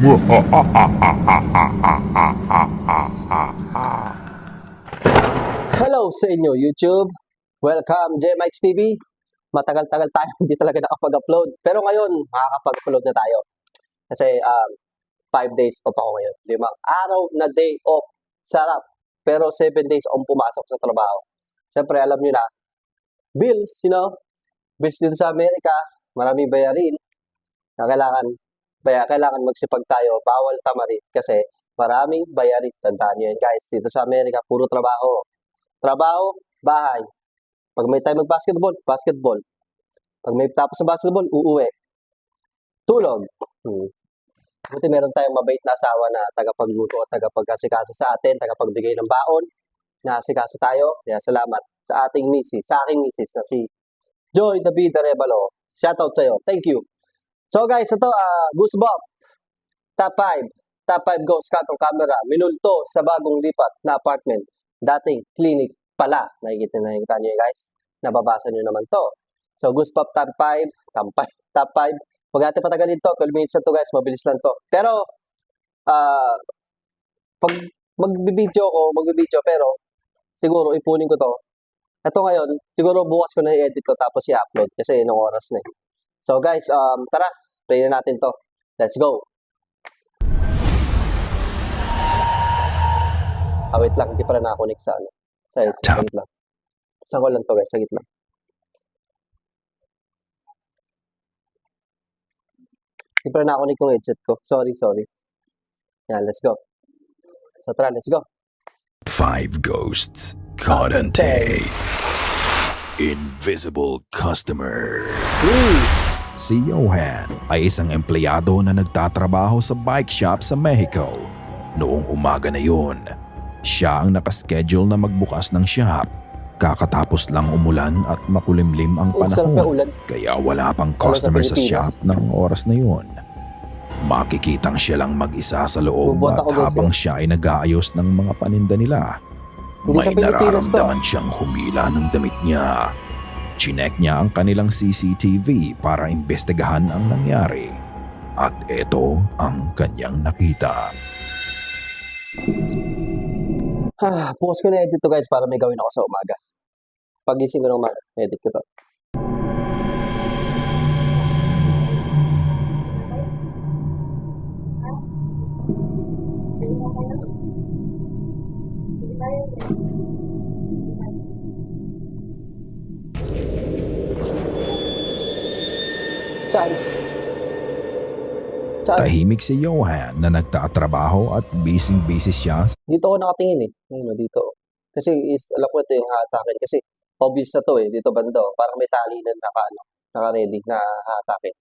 Hello sa inyo, YouTube. Welcome, JMX TV. Matagal-tagal tayo hindi talaga nakapag-upload. Pero ngayon, makakapag-upload na tayo. Kasi 5 days off ako ngayon. 5 araw na day off. Sarap. Pero 7 days akong pumasok sa trabaho. Siyempre, alam nyo na, bills, bills dito sa Amerika, maraming bayarin. Na kailangan magsipag tayo. Bawal tamarin kasi maraming bayarin. Tandaan nyo yan, guys. Dito sa Amerika, puro trabaho. Trabaho, bahay. Pag may time mag-basketball, basketball. Pag may tapos sa basketball, uuwi. Tulog. Buti meron tayong mabait na asawa na tagapagluto at tagapagkasikaso sa atin, tagapagbigay ng baon, na asikaso tayo. Kaya salamat sa ating misis, sa aking misis na si Joy David Arevalo. Shoutout sa'yo. Thank you. So guys, ito, Goosebump. Top 5. Top 5 ghost catong camera. Minulto sa bagong lipat na apartment. Dating clinic pala. Nakikita nyo guys. Nababasa nyo naman to. So, Goosebump top 5. Top 5. Huwag natin patagalin to. 12 minutes na to guys. Mabilis lang to. Pero, pag magbibideo pero siguro ipunin ko to. Ito ngayon, siguro bukas ko na i-edit to tapos i-upload kasi ilang oras na. So guys, tara. Play na natin to. Let's go. Wait lang, hindi pala nakakonik sa ano. Sagit lang. Saan ko lang to guys, sagit lang. Hindi pala nakakonik yung headset ko. Sorry. Yan, let's go. So tara, let's go. 5 ghosts caught on tape. Invisible customer. Si Johan ay isang empleyado na nagtatrabaho sa bike shop sa Mexico. Noong umaga na yun, siya ang nakaschedule na magbukas ng shop. Kakatapos lang umulan at makulimlim ang panahon, kaya wala pang customer sa shop ng oras na yun. Makikitang siya lang mag-isa sa loob at habang siya ay nag-aayos ng mga paninda nila, may nararamdaman siyang humila ng damit niya. Chinek niya ang kanilang CCTV para imbestigahan ang nangyari. At ito ang kanyang nakita. Bukas ko na edit to guys para may gawin ako sa umaga. Pagising ko ng umaga, edit ko to. Saan? Tahimik si Johan na nagtatrabaho at busy siya. Dito ako nakatingin eh. Ayun, dito. Kasi alam ko ito yung hatakin. Kasi obvious na to eh. Dito bando. Parang may tali na naka-ready na hatakin.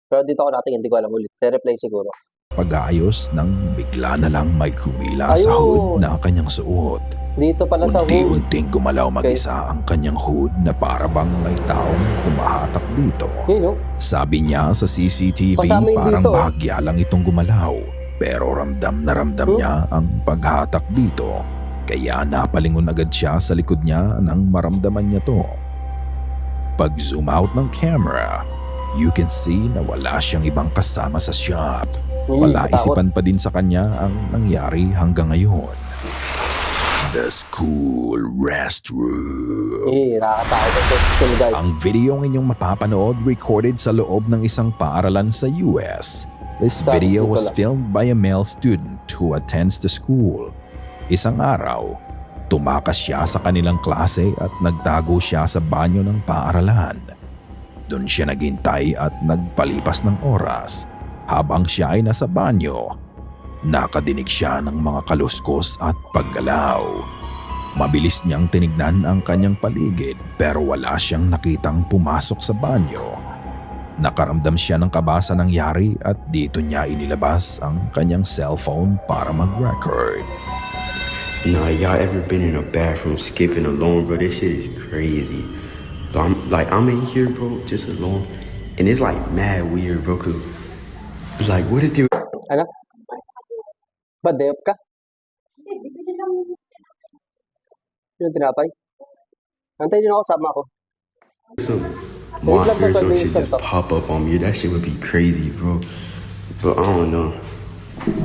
Pero dito ako nakatingin. Hindi ko alam ulit. Replay siguro. Pag-aayos nang bigla na lang may kumila sa hood na kanyang suot. Dito pala sa hood. Unti-unting gumalaw mag-isa ang kanyang hood na para bang may taong humahatak dito. Sabi niya sa CCTV parang bahagya lang itong gumalaw. Pero ramdam na ramdam niya ang paghatak dito. Kaya napalingon agad siya sa likod niya nang maramdaman niya to. Pag zoom out ng camera, you can see na wala siyang ibang kasama sa shop. Wala isipan pa din sa kanya ang nangyari hanggang ngayon. The school restroom. Ang video ng inyong mapapanood recorded sa loob ng isang paaralan sa US. This video was filmed by a male student who attends the school. Isang araw, tumakas siya sa kanilang klase at nagtago siya sa banyo ng paaralan. Doon siya naghintay at nagpalipas ng oras. Habang siya ay nasa banyo, nakadinig siya ng mga kaluskos at paggalaw. Mabilis niyang tinignan ang kanyang paligid pero wala siyang nakitang pumasok sa banyo. Nakaramdam siya ng kaba sa nangyari at dito niya inilabas ang kanyang cellphone para mag-record. Nah, y'all ever been in a bathroom skipping alone, bro? This shit is crazy. So I'm in here, bro, just alone, and it's like mad weird, bro. Cause like, what did you? Ano? Ba, day off ka? Yung tinapay? Antayin nyo ako, sama ako. Some monster or some shit just pop up on me. That shit would be crazy, bro. But I don't know.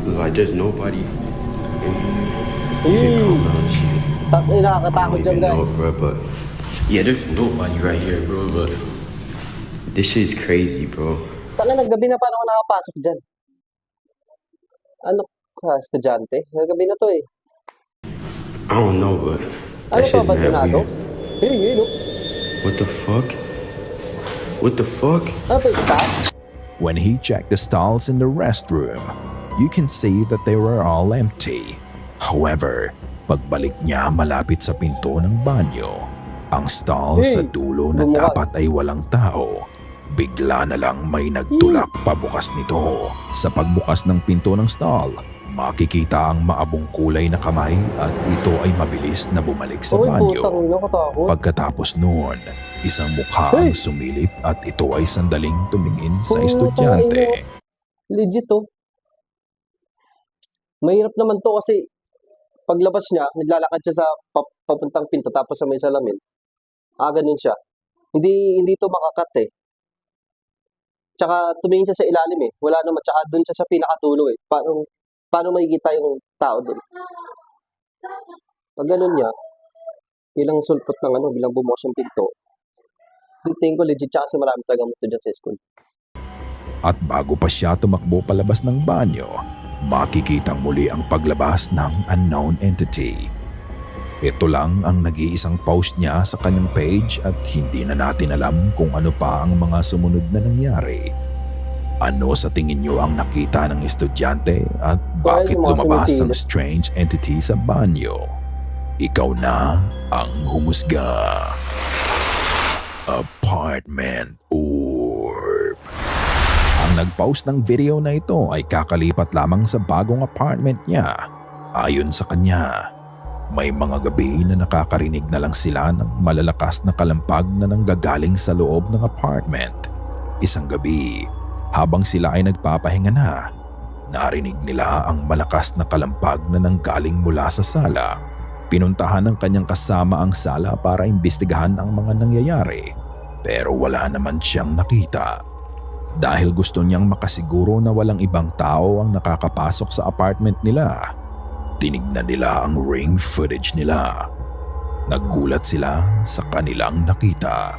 Like there's nobody in here. You can calm down and shit. Nakakatakot I dyan, don't even guys. know, bro, but yeah, there's nobody right here, bro. But this shit is crazy, bro. Tanga, naggabi na paano ako nakapasok dyan? Ano ka, estudyante? Naggabi na to eh. I don't know, but Ano that to, shit mad abandonado? weird. No? What the fuck? What the fuck? Ano to, staff? When he checked the stalls in the restroom, you can see that they were all empty. However, pagbalik niya malapit sa pinto ng banyo, ang stall sa dulo na bumukas. dapat ay walang tao, bigla na lang may nagtulak pabukas nito. Sa pagbukas ng pinto ng stall, makikita ang maabong kulay na kamay at ito ay mabilis na bumalik sa Uy, banyo. putang ino, katakot. Pagkatapos noon, isang mukha ang sumilip at ito ay sandaling tumingin sa estudyante. Legit to. Mahirap naman to kasi paglabas niya, naglalakad siya sa papuntang pinto tapos sa may salamin. Ganun siya. Hindi to makakat eh. Tsaka tumingin siya sa ilalim eh. Wala naman. Tsaka dun siya sa pinakatulo eh. Paano makikita yung tao dun? Pag ganun niya, bilang sulpot ng bilang bumukas yung pinto, tingin ko legit siya kasi marami talaga mo dyan sa school. At bago pa siya tumakbo palabas ng banyo, makikitang muli ang paglabas ng unknown entity. Ito lang ang nag-iisang post niya sa kanyang page at hindi na natin alam kung ano pa ang mga sumunod na nangyari. Ano sa tingin niyo ang nakita ng estudyante at bakit yung mga lumabas ang sumisilip. strange entity sa banyo? Ikaw na ang humusga. Apartment Orb. Ang nag-post ng video na ito ay kakalipat lamang sa bagong apartment niya. Ayon sa kanya, may mga gabi na nakakarinig na lang sila ng malalakas na kalampag na nanggagaling sa loob ng apartment. Isang gabi, habang sila ay nagpapahinga na, narinig nila ang malakas na kalampag na nanggaling mula sa sala. Pinuntahan ng kanyang kasama ang sala para imbestigahan ang mga nangyayari, pero wala naman siyang nakita. Dahil gusto niyang makasiguro na walang ibang tao ang nakakapasok sa apartment nila, tinignan nila ang ring footage nila. Naggulat sila sa kanilang nakita.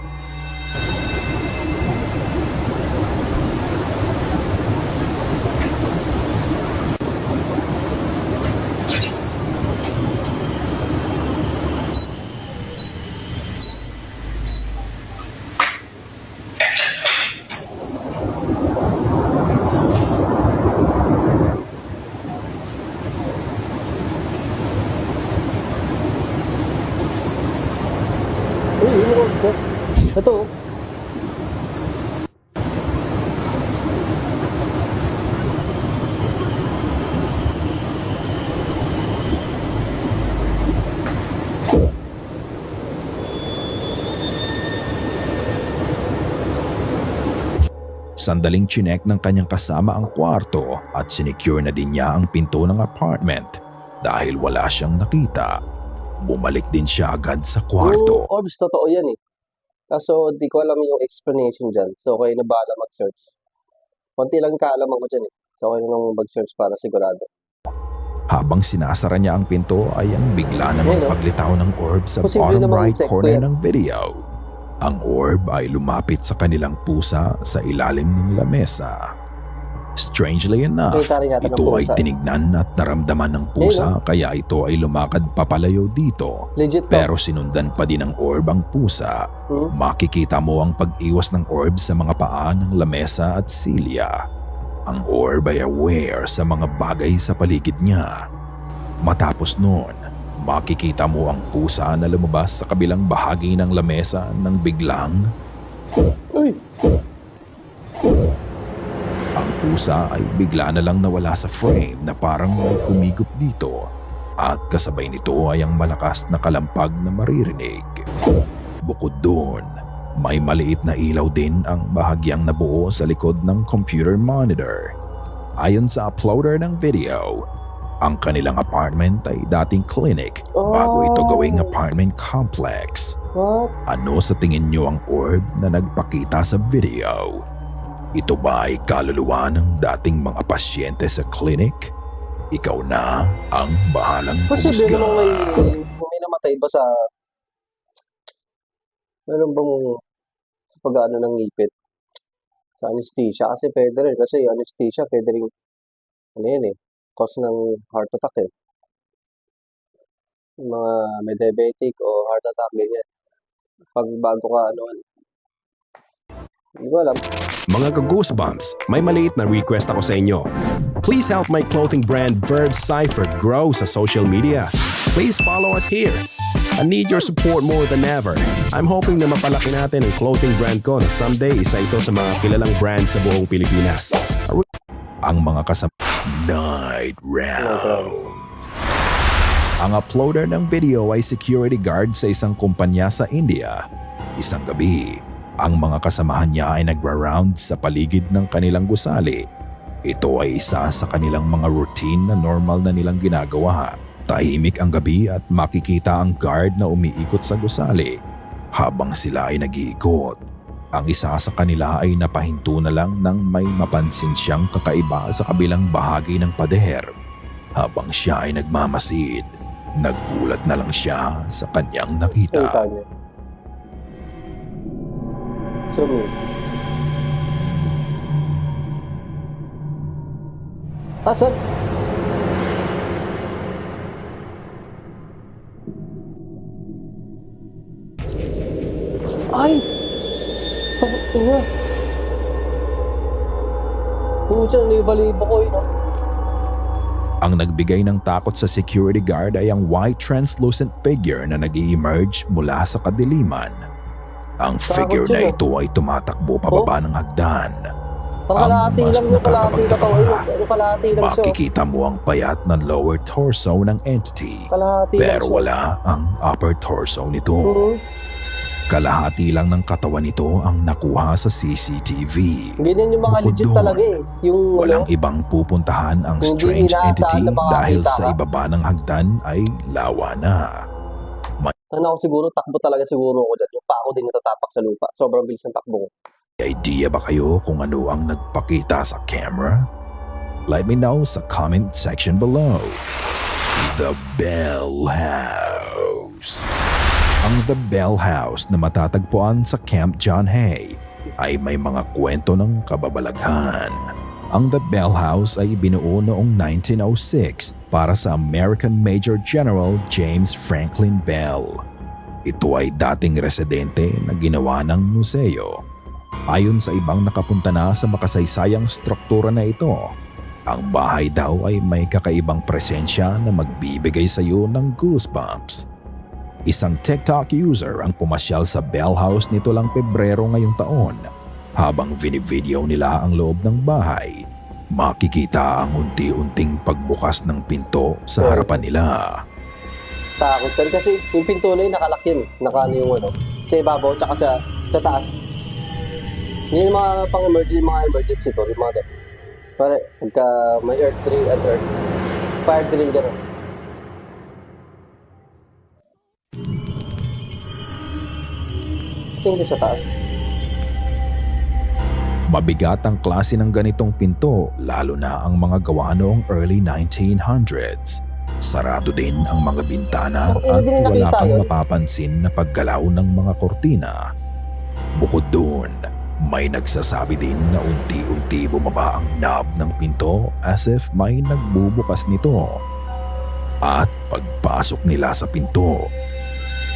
Ito. Sandaling chinek ng kanyang kasama ang kwarto at sinecure na din niya ang pinto ng apartment dahil wala siyang nakita. Bumalik din siya agad sa kwarto. Orbs, totoo yan eh. Kaso di ko alam yung explanation dyan. So kayo na bahala mag-search. Konti lang kaalaman ko dyan eh. So kayo nang mag-search para sigurado. Habang sinasara niya ang pinto ay ang bigla namang paglitaw ng orb sa Posible bottom namang right insekto corner yan. ng video. Ang orb ay lumapit sa kanilang pusa sa ilalim ng lamesa. Strangely enough, Nakita rin natin ang ito ay pusa. tinignan at naramdaman ng pusa kaya ito ay lumakad papalayo dito. Legit to. Pero sinundan pa din ng orb ang pusa. Makikita mo ang pag-iwas ng orb sa mga paa ng lamesa at silya. Ang orb ay aware sa mga bagay sa paligid niya. Matapos noon, makikita mo ang pusa na lumabas sa kabilang bahagi ng lamesa nang biglang Uy! ang pusa ay bigla na lang nawala sa frame na parang may humigop dito at kasabay nito ay ang malakas na kalampag na maririnig. Bukod doon, may maliit na ilaw din ang bahagyang nabuo sa likod ng computer monitor. Ayon sa uploader ng video, ang kanilang apartment ay dating clinic bago ito gawing apartment complex. What? Ano sa tingin nyo ang orb na nagpakita sa video? Ito ba ay kaluluwa ng dating mga pasyente sa clinic? Ikaw na ang bahalang Posible humusga. namang may namatay ba sa meron bang pag-ano ng ngipin? Sa anesthesia? Kasi pwede rin. Kasi anesthesia pwede rin, ano yan eh, cause ng heart attack eh. Yung mga may diabetic o heart attack, ganyan. Pag bago ka, ano, hindi ko alam. Mga ka-Goosebumps, may maliit na request ako sa inyo. Please help my clothing brand Verb Cypher grow sa social media. Please follow us here. I need your support more than ever. I'm hoping na mapalaki natin ang clothing brand ko na someday isa ito sa mga kilalang brand sa buong Pilipinas. Ang mga kasama Night Round. Ang uploader ng video ay security guard sa isang kumpanya sa India. Isang gabi, ang mga kasamahan niya ay nagra-round sa paligid ng kanilang gusali. Ito ay isa sa kanilang mga routine na normal na nilang ginagawa. Tahimik ang gabi at makikita ang guard na umiikot sa gusali. Habang sila ay nag-iikot, ang isa sa kanila ay napahinto na lang nang may mapansin siyang kakaiba sa kabilang bahagi ng pader. Habang siya ay nagmamasid, nagulat na lang siya sa kanyang nakita. Kita niya. So, asan? Ay! Ina. Pucha, naliba-liba ko yun. Ang nagbigay ng takot sa security guard ay ang white translucent figure na nag-i-emerge mula sa kadiliman. Ang figure na ito ay tumatakbo pababa ng hagdan. Kalahati Ang mas lang yung kalahating katawan. nakakapagtaka, Kalahati lang siya. makikita mo ang payat na lower torso ng entity. Kalahati lang Pero siya. wala ang upper torso nito. Kalahati lang ng katawan nito ang nakuha sa CCTV. Ganyan yung mga Bukod legit doon, talaga eh. Yung walang ano, ibang pupuntahan ang Hindi strange inaasahan entity na makakita dahil sa ka. ibaba ng hagdan ay lawa na. sana ako siguro, takbo talaga siguro ako dyan. Yung pa ako din natatapak sa lupa. Sobrang bilis ng takbo ko. May idea ba kayo kung ano ang nagpakita sa camera? Let me know sa comment section below. The Bell House. Ang The Bell House na matatagpuan sa Camp John Hay ay may mga kwento ng kababalaghan. Ang The Bell House ay binuo noong 1906 para sa American Major General James Franklin Bell. Ito ay dating residente na ginawa ng museo. Ayon sa ibang nakapunta na sa makasaysayang struktura na ito, ang bahay daw ay may kakaibang presensya na magbibigay sa iyo ng goosebumps. Isang TikTok user ang pumasyal sa Bell House nito lang Pebrero ngayong taon. Habang vinivideo nila ang loob ng bahay, makikita ang unti-unting pagbukas ng pinto sa harapan nila. Takot kan kasi yung pinto na yun nakalak yun. Nakano yung ano. Sa ibabaw tsaka sa taas. Hindi yung mga emergency to. Yung mga ganun. Pare, pagka may earth drill at earth. Fire drill gano'n. Tingin sa taas. Mabigat ang klase ng ganitong pinto lalo na ang mga gawa noong early 1900s. Sarado din ang mga bintana at wala kang mapapansin na paggalaw ng mga kortina. Bukod doon, may nagsasabi din na unti-unti bumaba ang knob ng pinto as if may nagbubukas nito. At pagpasok nila sa pinto,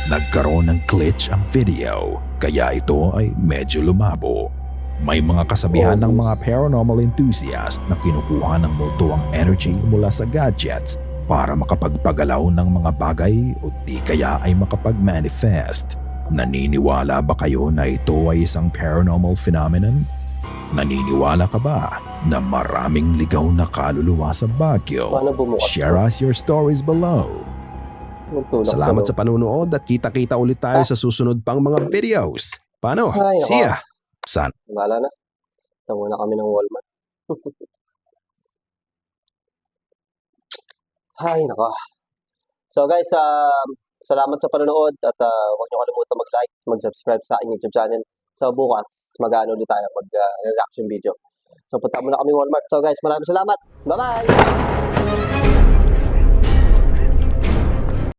nagkaroon ng glitch ang video kaya ito ay medyo lumabo. May mga kasabihan ng mga paranormal enthusiast na kinukuha ng multo ang energy mula sa gadgets para makapagpagalaw ng mga bagay o di kaya ay makapag-manifest. Naniniwala ba kayo na ito ay isang paranormal phenomenon? Naniniwala ka ba na maraming ligaw na kaluluwa sa Baguio? Paano bumukas? Share us your stories below. Salamat sa panunood at kita-kita ulit tayo sa susunod pang mga videos. Paano? Ay, See ya! San? Wala na. Tama na kami ng Walmart. Ay, naka. So guys, salamat sa panonood at huwag niyo kalimutan mag-like, mag-subscribe sa aking YouTube channel. So bukas, mag-ano ulit tayo, mag-reaction video. So punta muna kami Walmart. So guys, maraming salamat. Bye-bye!